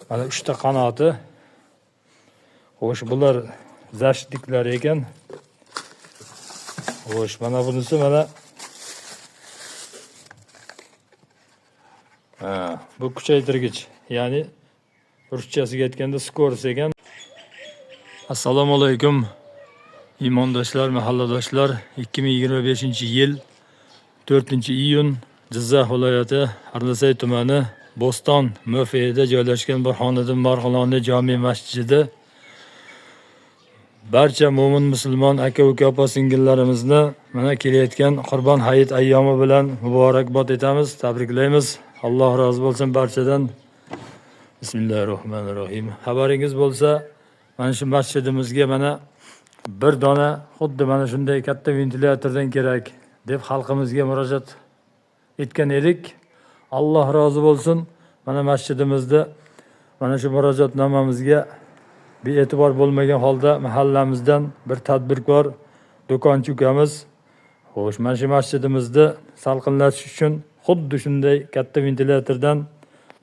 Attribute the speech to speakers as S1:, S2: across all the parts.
S1: Mana 3 ta qanoti. Xo'sh, bular zashtliklar ekan. Xo'sh, mana bunisi mana bu kuchaytirgich, ya'ni ruschasiga aytganda skorost ekan. Assalomu alaykum. Imondoshlar, mahalladoshlar, 2025-yil 4-iyun Jizzax viloyati Arlasay tumani Bo'ston mavqeida joylashgan bir xonadon Marg'ilonni jome masjidi barcha mo'min musulmon aka-uka opa-singillarimizni mana kelayotgan Qurbon hayit ayyomi bilan muborakbod etamiz, tabriklaymiz. Alloh rozi bo'lsin barchadan. Bismillahirrohmanirrohim. Xabaringiz bo'lsa, mana shu masjidimizga mana bir dona xuddi mana shunday katta ventilyatordan kerak deb xalqimizga murojaat etgan edik. Alloh rozi bo'lsin. Mana masjidimizda mana shu murojaatnomamizga bee'tibor bo'lmagan holda mahallamizdan bir tadbirkor do'konchi ukamiz, xo'sh, mana shu masjidimizni salqinlatish uchun xuddi shunday katta ventilyatordan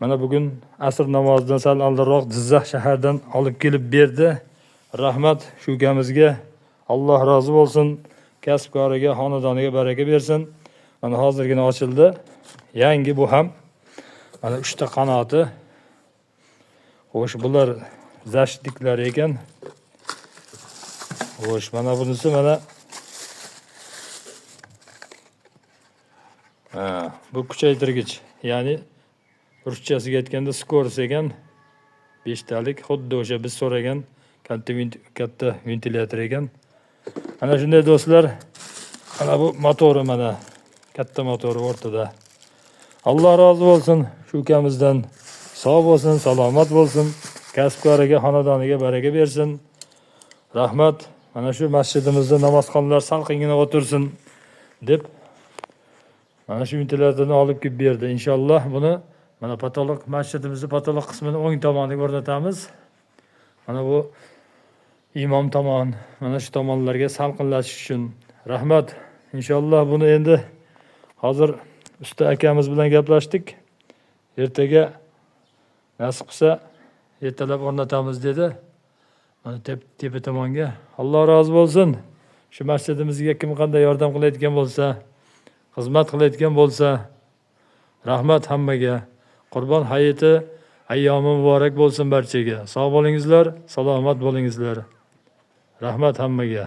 S1: mana bugun asr namozidan sal oldinroq Jizzax shahardan olib kelib berdi. Rahmat shu ukamizga. Alloh rozi bo'lsin. Kasb-koriga, xonadoniga baraka bersin. Mana hozirgina ochildi. Yangi bu ham. Mana 3 ta qanoti. Xo'sh, bular zashtliklar ekan. Xo'sh, mana bunisi mana bu kuchaytirgich, ya'ni ruschasiga aytganda skorost ekan. 5 talik, xuddi o'sha biz so'ragan katta ventilyator ekan. Mana shunday do'stlar. Mana bu motori, mana katta motori o'rtada. Alloh rozi bo'lsin shu ukamizdan. Sog' bo'lsin, salomat bo'lsin. Kasb-koriga, xonadoniga baraka bersin. Rahmat. Mana shu masjidimizda namozxonlar salqingina o'tirsin deb mana shu ventilyatorni olib kelib berdi. Inshaalloh buni mana patolog masjidimizning patolog qismini o'ng tomoniga o'rnatamiz. Mana bu imom tomon, mana shu tomonlarga salqinlatish uchun. Rahmat. Inshaalloh buni endi hozir usta akamiz bilan gaplashdik. Ertaga nasib qilsa ertalab o'rnatamiz dedi. Mana tepa tomonga. Alloh rozi bo'lsin. Shu masjidimizga kim qanday yordam qilayotgan bo'lsa, xizmat qilayotgan bo'lsa, rahmat hammaga. Qurbon hayiti ayyomi muborak bo'lsin barchaga. Sog' bo'lingizlar, salomat bo'lingizlar. Rahmat hammaga.